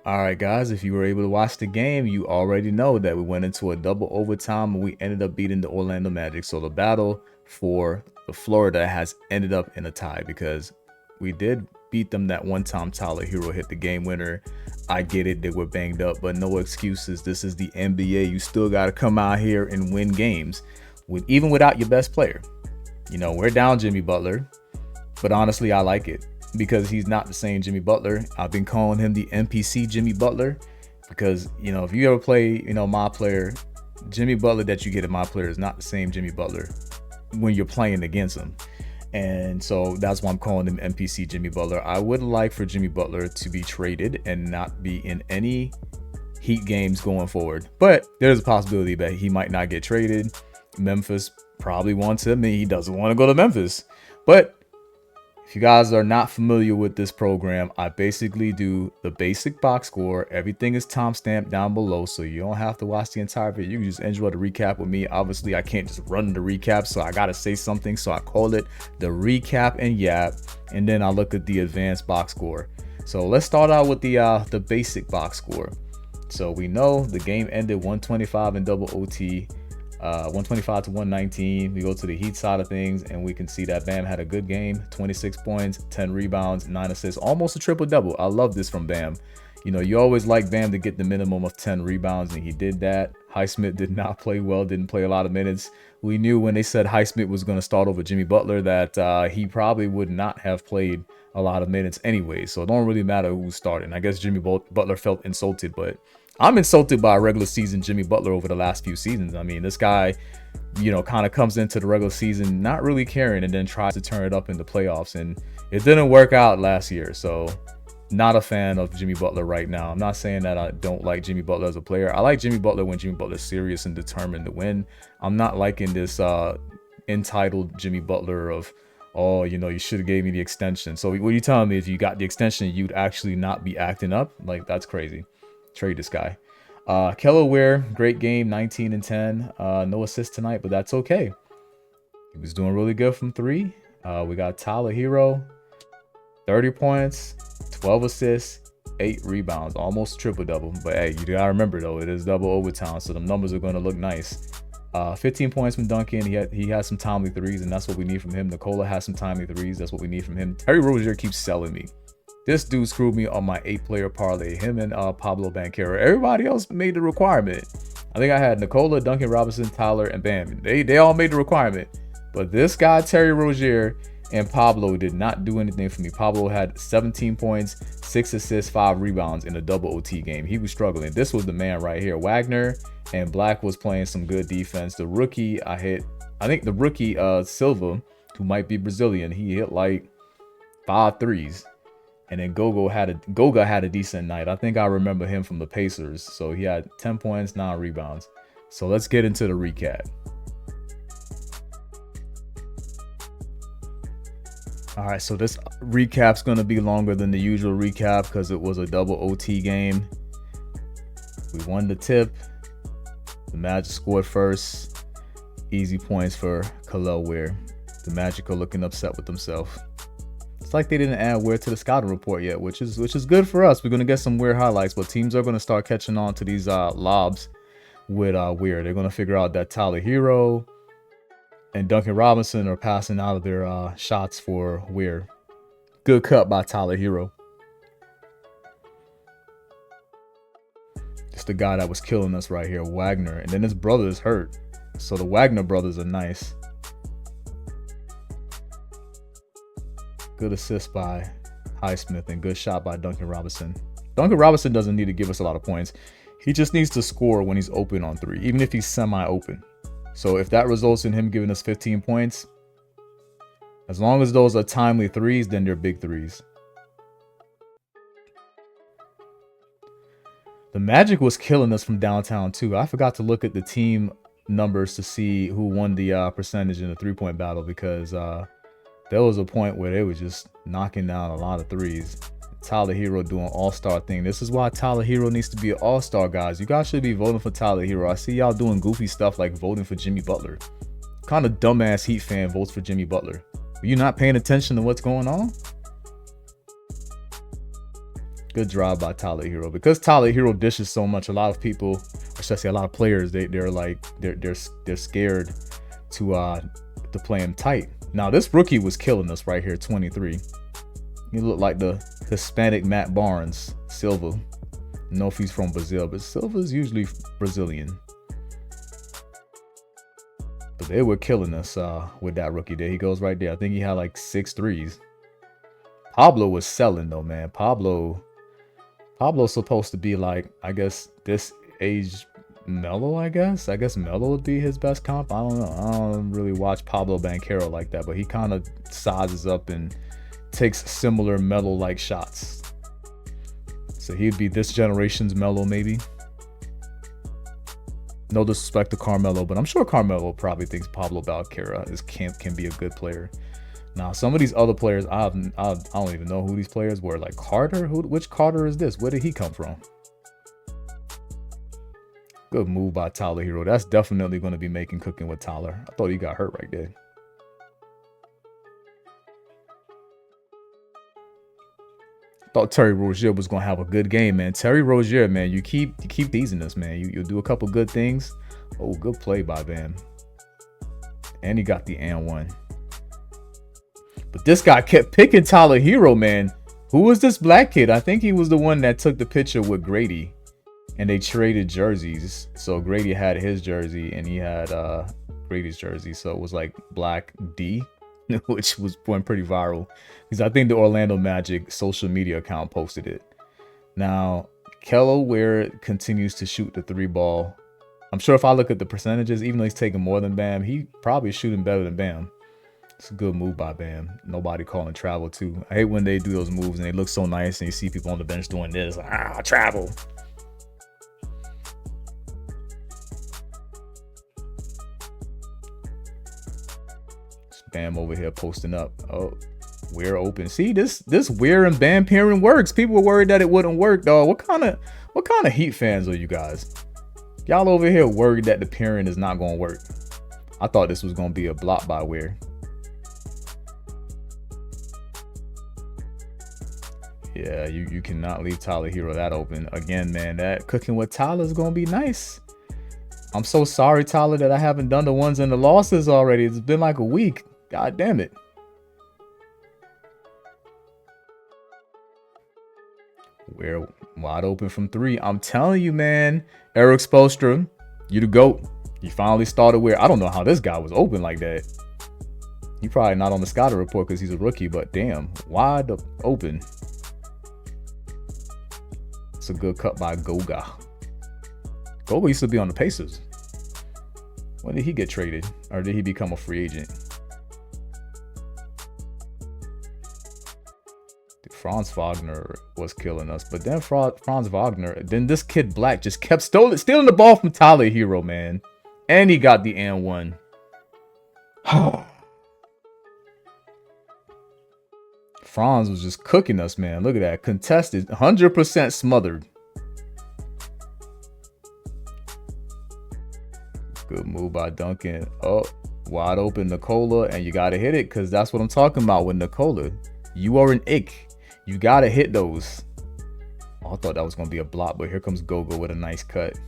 All right, guys, if you were able to watch the game, you already know that we went into a double overtime and we ended up beating the Orlando Magic. So the battle for the Florida has ended up in a tie because we did beat them that one time. Tyler Hero hit the game winner. I get it, they were banged up, but no excuses. This is the NBA. You still got to come out here and win games even without your best player. You know, we're down Jimmy Butler, but honestly, I like it because he's not the same Jimmy Butler. I've been calling him the NPC Jimmy Butler because, you know, if you ever play, you know, my player, Jimmy Butler that you get in my player is not the same Jimmy Butler when you're playing against him. And so that's why I'm calling him NPC Jimmy Butler. I would like for Jimmy Butler to be traded and not be in any Heat games going forward. But there's a possibility that he might not get traded. Memphis probably wants him and he doesn't want to go to Memphis. But if you guys are not familiar with this program, I basically do the basic box score. Everything is timestamped down below, so you don't have to watch the entire video. You can just enjoy the recap with me. Obviously, I can't just run the recap, so I got to say something. So I call it the recap and yap, and then I look at the advanced box score. So let's start out with the basic box score. So we know the game ended 125 in double OT. 125 to 119. We go to the Heat side of things and we can see that Bam had a good game, 26 points, 10 rebounds, 9 assists, almost a triple double. I love this from Bam. You know, you always like Bam to get the minimum of 10 rebounds, and he did that. Highsmith did not play well, didn't play a lot of minutes. We knew when they said Highsmith was going to start over Jimmy Butler that he probably would not have played a lot of minutes anyway, so it don't really matter who's starting. I guess Jimmy Butler felt insulted, but I'm insulted by regular season Jimmy Butler over the last few seasons. I mean, this guy, you know, kind of comes into the regular season not really caring and then tries to turn it up in the playoffs, and it didn't work out last year. So not a fan of Jimmy Butler right now. I'm not saying that I don't like Jimmy Butler as a player. I like Jimmy Butler when Jimmy Butler's serious and determined to win. I'm not liking this entitled Jimmy Butler of, oh, you know, you should have gave me the extension. So what are you telling me? If you got the extension, you'd actually not be acting up? Like, that's crazy. Trade this guy. Kelly Ware, great game, 19 and 10. No assist tonight, but that's okay. He was doing really good from 3. We got Tyler Hero, 30 points, 12 assists, 8 rebounds, almost triple double. But hey, you gotta remember though, it is double overtime, so the numbers are gonna look nice. 15 points from Duncan. He had some timely threes, and that's what we need from him. Nikola has some timely threes. That's what we need from him. Terry Rozier keeps selling me. This dude screwed me on my 8-player parlay. Him and Pablo Banchero. Everybody else made the requirement. I think I had Nikola, Duncan Robinson, Tyler, and Bam. They all made the requirement. But this guy, Terry Rozier, and Pablo did not do anything for me. Pablo had 17 points, 6 assists, 5 rebounds in a double OT game. He was struggling. This was the man right here. Wagner and Black was playing some good defense. The rookie, I think the rookie, Silva, who might be Brazilian, he hit like 5 threes. And then Goga had a decent night. I think I remember him from the Pacers. So he had 10 points, 9 rebounds. So let's get into the recap. All right, so this recap's going to be longer than the usual recap because it was a double OT game. We won the tip. The Magic scored first. Easy points for Kelly Ware. The Magic are looking upset with themselves. It's like they didn't add Ware to the scouting report yet, which is good for us. We're going to get some Ware highlights, but teams are going to start catching on to these lobs with Ware. They're going to figure out that Tyler Hero and Duncan Robinson are passing out of their shots for Ware. Good cut by Tyler Hero. It's the guy that was killing us right here, Wagner. And then his brother is hurt. So the Wagner brothers are nice. Good assist by Highsmith and good shot by Duncan Robinson. Duncan Robinson doesn't need to give us a lot of points. He just needs to score when he's open on 3, even if he's semi-open. So if that results in him giving us 15 points, as long as those are timely threes, then they're big threes. The Magic was killing us from downtown too. I forgot to look at the team numbers to see who won the percentage in the 3-point battle because there was a point where they were just knocking down a lot of threes. Tyler Hero doing all-star thing. This is why Tyler Hero needs to be an all-star, guys. You guys should be voting for Tyler Hero. I see y'all doing goofy stuff like voting for Jimmy Butler. What kind of dumbass Heat fan votes for Jimmy Butler? Are you not paying attention to what's going on? Good drive by Tyler Hero. Because Tyler Hero dishes so much, a lot of people, or should I say a lot of players, they're scared to play him tight. Now this rookie was killing us right here, 23. He looked like the Hispanic Matt Barnes, Silva. Know if he's from Brazil, but Silva's usually Brazilian. But they were killing us with that rookie. There he goes right there. I think he had like 6 threes. Pablo was selling though, man. Pablo's supposed to be like, I guess this age Melo, I guess Melo would be his best comp. I don't know. I don't really watch Pablo Banchero like that, but he kind of sizes up and takes similar Melo like shots. So he'd be this generation's Melo, maybe. No disrespect to Carmelo, but I'm sure Carmelo probably thinks Pablo Banchero can be a good player. Now, some of these other players, I don't even know who these players were. Like Carter, which Carter is this? Where did he come from? Good move by Tyler Hero. That's definitely going to be making cooking with Tyler. I thought he got hurt right there. Thought Terry Rozier was gonna have a good game, man. Terry Rozier, man, you keep teasing us, man. You'll do a couple good things. Oh, good play by Bam. And he got the and one. But this guy kept picking Tyler Hero, man. Who was this black kid? I think he was the one that took the picture with Grady. And they traded jerseys. So Grady had his jersey and he had Grady's jersey. So it was like Black D. Which went pretty viral because I think the Orlando Magic social media account posted it. Now, Kello Ware continues to shoot the 3 ball. I'm sure if I look at the percentages, even though he's taking more than Bam, he probably is shooting better than Bam. It's a good move by Bam. Nobody calling travel too. I hate when they do those moves and they look so nice and you see people on the bench doing this. Like, travel. Bam over here posting up. Oh, we're open. See, this Weir and Bam pairing works. People were worried that it wouldn't work, dog. What kind of Heat fans are you guys? Y'all over here worried that the pairing is not gonna work. I thought this was gonna be a block by Weir. Yeah, you cannot leave Tyler Hero that open. Again, man, that cooking with Tyler is gonna be nice. I'm so sorry, Tyler, that I haven't done the ones and the losses already. It's been like a week. God damn it. We're wide open from 3. I'm telling you, man. Eric Spoelstra, you the GOAT. You finally started where I don't know how this guy was open like that. He probably not on the scouting report because he's a rookie, but damn, wide open. It's a good cut by Goga. Goga used to be on the Pacers. When did he get traded? Or did he become a free agent? Franz Wagner was killing us. But then Franz Wagner, then this kid Black just kept stealing the ball from Tyler Hero, man. And he got the and one. Franz was just cooking us, man. Look at that. Contested, 100% smothered. Good move by Duncan. Oh, wide open Nikola, and you gotta hit it because that's what I'm talking about with Nikola. You are an ick. You gotta hit those. Oh, I thought that was gonna be a block, but here comes Gogo with a nice cut.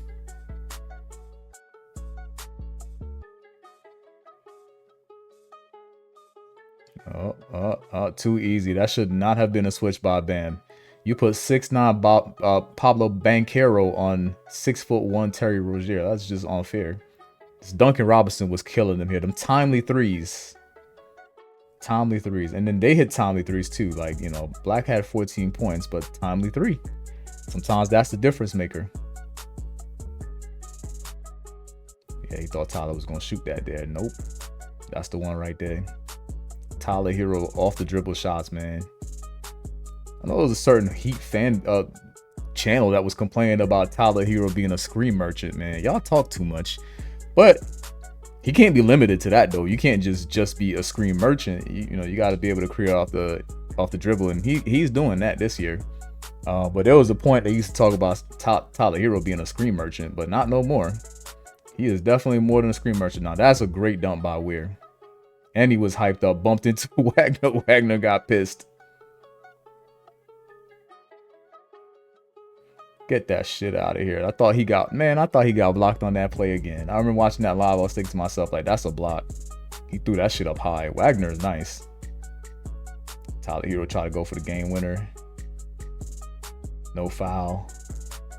Too easy. That should not have been a switch by Bam. You put 6'9" Pablo Banchero on 6'1" Terry Rozier. That's just unfair. Duncan Robinson was killing them here. Them timely threes. Timely threes. And then they hit timely threes too. Like, you know, Black had 14 points, but timely 3. Sometimes that's the difference maker. Yeah, he thought Tyler was going to shoot that there. Nope. That's the one right there. Tyler Hero off the dribble shots, man. I know there was a certain Heat fan channel that was complaining about Tyler Hero being a screen merchant, man. Y'all talk too much. But he can't be limited to that though. You can't just be a screen merchant. You know, you got to be able to create off the dribble, and he's doing that this year. But there was a point they used to talk about Tyler Hero being a screen merchant, but not no more. He is definitely more than a screen merchant now. That's a great dump by Weir. And he was hyped up, bumped into Wagner. Wagner got pissed. Get that shit out of here. I thought he got blocked on that play again. I remember watching that live. I was thinking to myself, like, that's a block. He threw that shit up high. Wagner is nice. Tyler Herro tried to go for the game winner. No foul.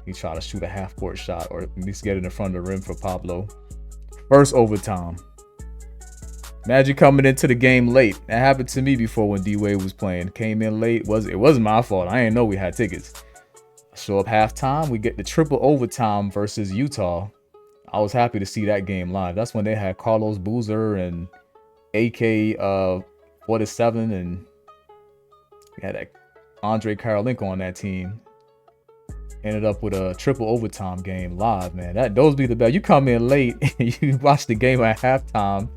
He tried to shoot a half-court shot or at least get it in front of the rim for Pablo. First overtime. Magic coming into the game late. That happened to me before when D-Wade was playing. Came in late. It wasn't my fault. I didn't know we had tickets. Show up halftime. We get the triple overtime versus Utah. I was happy to see that game live. That's when they had Carlos Boozer and AK 47 and we had that Andre Karolinko on that team. Ended up with a triple overtime game live, man. Those be the best. You come in late and you watch the game at halftime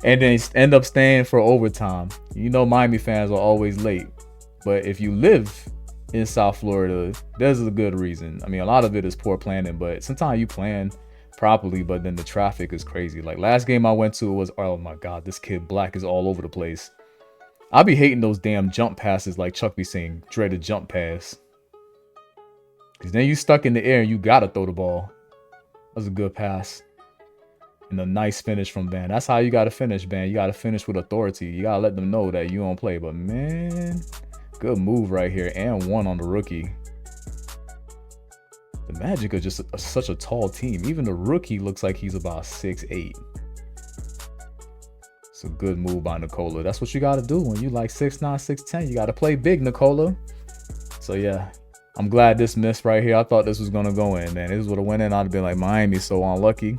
and then end up staying for overtime. You know Miami fans are always late. But if you live in South Florida, there's a good reason. I mean, a lot of it is poor planning, but sometimes you plan properly, but then the traffic is crazy. Like last game I went to, it was, oh my God, this kid Black is all over the place. I be hating those damn jump passes like Chuck be saying, dreaded jump pass. Because then you stuck in the air and you got to throw the ball. That was a good pass. And a nice finish from Bam. That's how you got to finish, Bam. You got to finish with authority. You got to let them know that you don't play. But man, good move right here. And one on the rookie. The Magic are just such a tall team. Even the rookie looks like he's about 6'8". It's a good move by Nikola. That's what you got to do when you like 6'9", 6'10". You got to play big, Nikola. So yeah, I'm glad this missed right here. I thought this was going to go in, man. This would have went in. I'd have been like, Miami so unlucky.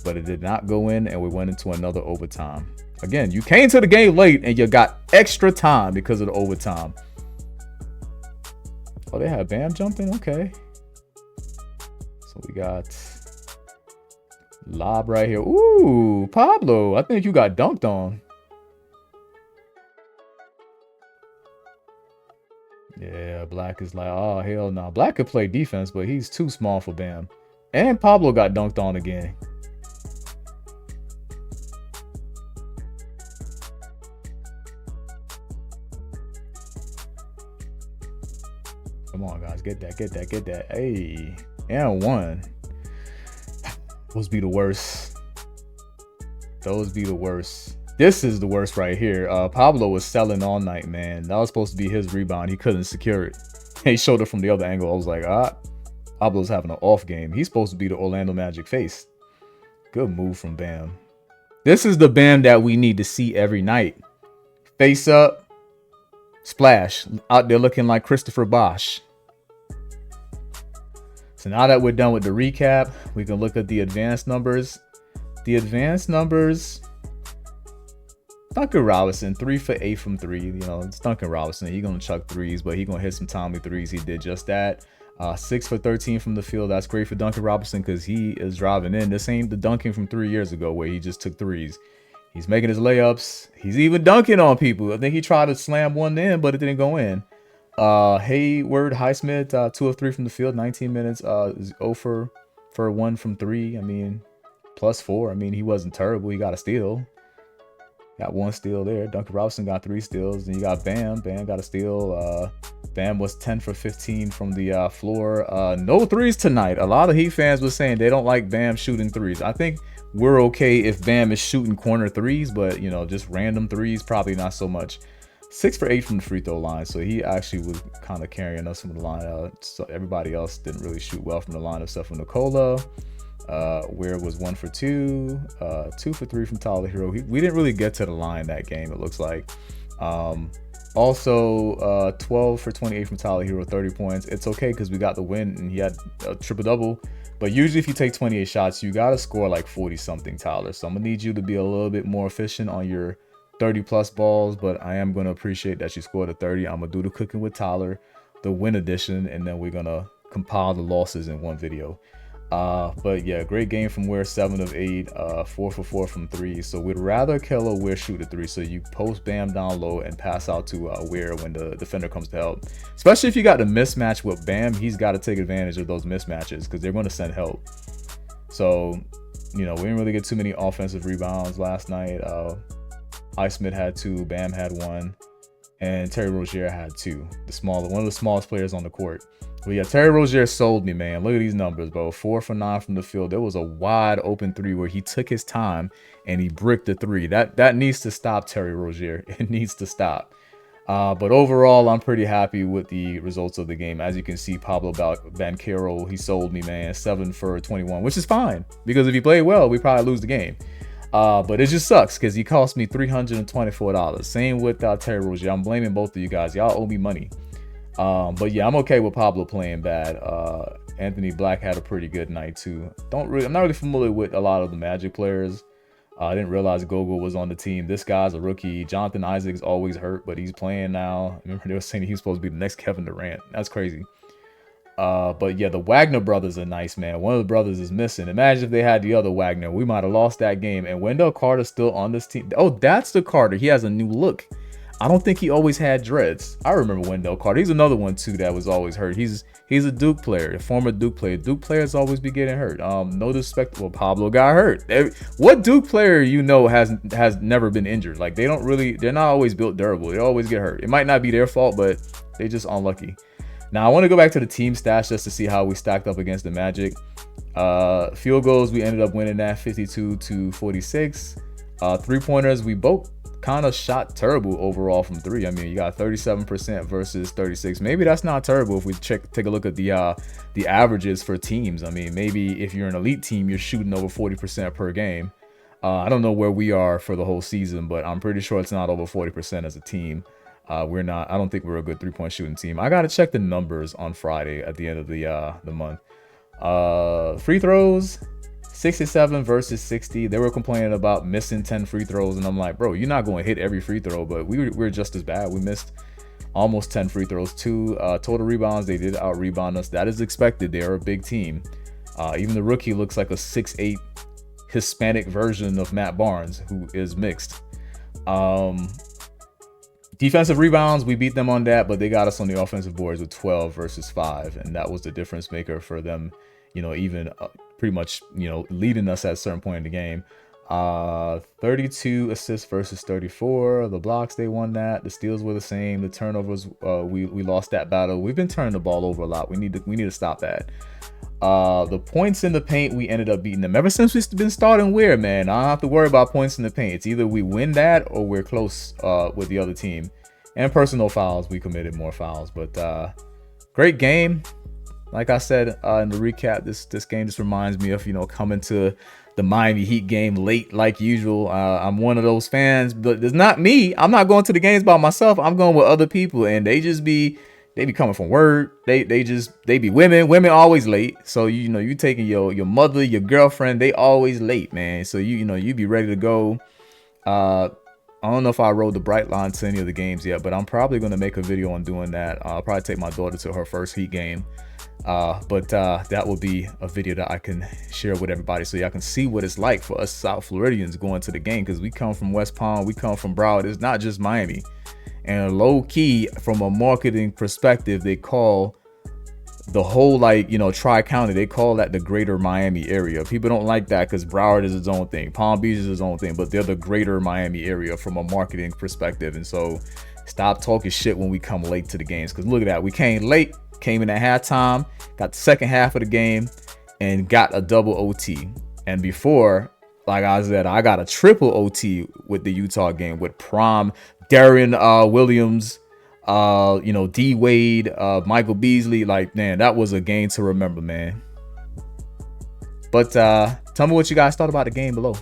But it did not go in, and we went into another overtime. Again, you came to the game late, and you got extra time because of the overtime. Oh, they had Bam jumping? Okay. So we got lob right here. Ooh, Pablo. I think you got dunked on. Yeah, Black is like, oh, hell no. Black could play defense, but he's too small for Bam. And Pablo got dunked on again. Come on, guys. Get that, get that, get that. Hey, and one. Those be the worst. Those be the worst. This is the worst right here. Pablo was selling all night, man. That was supposed to be his rebound. He couldn't secure it. He showed it from the other angle. I was like, Pablo's having an off game. He's supposed to be the Orlando Magic face. Good move from Bam. This is the Bam that we need to see every night. Face up. Splash. Out there looking like Christopher Bosh. So now that we're done with the recap, we can look at the advanced numbers. The advanced numbers, Duncan Robinson, 3 for 8 from 3. You know, it's Duncan Robinson. He's going to chuck threes, but he's going to hit some timely threes. He did just that. 6 for 13 from the field. That's great for Duncan Robinson because he is driving in. This ain't the Duncan from 3 years ago where he just took threes. He's making his layups. He's even dunking on people. I think he tried to slam one in, but it didn't go in. Hayward Highsmith, 2 of 3 from the field, 19 minutes, 0 for 1 from 3. I mean, +4. I mean, he wasn't terrible. He got a steal. Got 1 steal there. Duncan Robinson got 3 steals. Then you got Bam. Bam got a steal. Bam was 10 for 15 from the floor. No threes tonight. A lot of Heat fans were saying they don't like Bam shooting threes. I think we're okay if Bam is shooting corner threes, but, you know, just random threes, probably not so much. 6 for 8 from the free throw line, so he actually was kind of carrying us from the line out. So everybody else didn't really shoot well from the line, except for Nikola. Where was 1 for 2, 2 for 3 from Tyler Herro. We didn't really get to the line that game, it looks like. Also, 12 for 28 from Tyler Herro, 30 points. It's okay because we got the win and he had a triple-double. But usually if you take 28 shots, you got to score like 40-something, Tyler. So I'm going to need you to be a little bit more efficient on your 30-plus balls, but I am going to appreciate that you scored a 30. I'm going to do the cooking with Tyler, the win edition, and then we're going to compile the losses in one video. But yeah, great game from Ware, 7 of 8, 4 for 4 from 3. So we'd rather Kello Ware shoot a 3. So you post Bam down low and pass out to Ware when the defender comes to help. Especially if you got the mismatch with Bam, he's got to take advantage of those mismatches because they're going to send help. So, you know, we didn't really get too many offensive rebounds last night. Highsmith had 2, Bam had 1, and Terry Rozier had 2. One of the smallest players on the court. But yeah, Terry Rozier sold me, man. Look at these numbers, bro. 4 for 9 from the field. There was a wide open three where he took his time and he bricked the three. That needs to stop, Terry Rozier. It needs to stop. But overall, I'm pretty happy with the results of the game. As you can see, Pablo Banchero, he sold me, man. 7 for 21, which is fine. Because if he played well, we probably lose the game. But it just sucks because he cost me $324. Same with Terry Rozier. I'm blaming both of you guys. Y'all owe me money. But yeah, I'm okay with Pablo playing bad. Anthony Black had a pretty good night too. I'm not really familiar with a lot of the Magic players. I didn't realize Gogo was on the team. This guy's a rookie. Jonathan Isaac's always hurt, but he's playing now. Remember they were saying he was supposed to be the next Kevin Durant. That's crazy. But yeah, the Wagner brothers are nice, man. One of the brothers is missing. Imagine if they had the other Wagner. We might have lost that game. And Wendell Carter's still on this team. Oh, that's the Carter. He has a new look. I don't think he always had dreads. I remember Wendell Carter. He's another one too that was always hurt. He's a Duke player, a former Duke player. Duke players always be getting hurt. No disrespect. Well, Pablo got hurt. What Duke player has never been injured? Like they're not always built durable. They always get hurt. It might not be their fault, but they just unlucky. Now I want to go back to the team stats just to see how we stacked up against the Magic. Field goals, we ended up winning that 52-46. 3-pointers, we both kind of shot terrible overall from 3. I mean, you got 37% versus 36. Maybe that's not terrible if we take a look at the averages for teams. I mean, maybe if you're an elite team, you're shooting over 40% per game. I don't know where we are for the whole season, but I'm pretty sure it's not over 40% as a team. I don't think we're a good 3-point shooting team. I got to check the numbers on Friday at the end of the month. Free throws, 67 versus 60. They were complaining about missing 10 free throws, and I'm like, bro, you're not going to hit every free throw, but we're just as bad. We missed almost 10 free throws too. Total rebounds, they did out rebound us. That is expected. They're a big team. Even the rookie looks like a 6'8" Hispanic version of Matt Barnes, who is mixed. Defensive rebounds, we beat them on that, but they got us on the offensive boards with 12 versus 5, and that was the difference maker for them, even pretty much, leading us at a certain point in the game. 32 assists versus 34. The blocks, they won that. The steals were the same. The turnovers, we lost that battle. We've been turning the ball over a lot. We need to stop that. The points in the paint, we ended up beating them. Ever since we've been starting weird, man, I don't have to worry about points in the paint. It's either we win that or we're close with the other team. And personal fouls, we committed more fouls. But great game. Like I said in the recap, this game just reminds me of coming to the Miami Heat game late like usual. I'm one of those fans, but it's not me. I'm not going to the games by myself. I'm going with other people, and they be coming from work. They be women. Women always late. So you taking your mother, your girlfriend. They always late, man. So you be ready to go. I don't know if I rode the Bright Line to any of the games yet, but I'm probably gonna make a video on doing that. I'll probably take my daughter to her first Heat game. But that will be a video that I can share with everybody so y'all can see what it's like for us South Floridians going to the game, because we come from West Palm, we come from Broward. It's not just Miami. And low key, from a marketing perspective, they call the whole Tri-County, they call that the greater Miami area. People don't like that because Broward is its own thing, Palm Beach is its own thing, but they're the greater Miami area from a marketing perspective. And so stop talking shit when we come late to the games, because look at that, we came late, came in at halftime, got the second half of the game, and got a double OT. And before, like I said, I got a triple OT with the Utah game with Prom, Darren Williams, D Wade, Michael Beasley. Like, man, that was a game to remember, man. But tell me what you guys thought about the game below.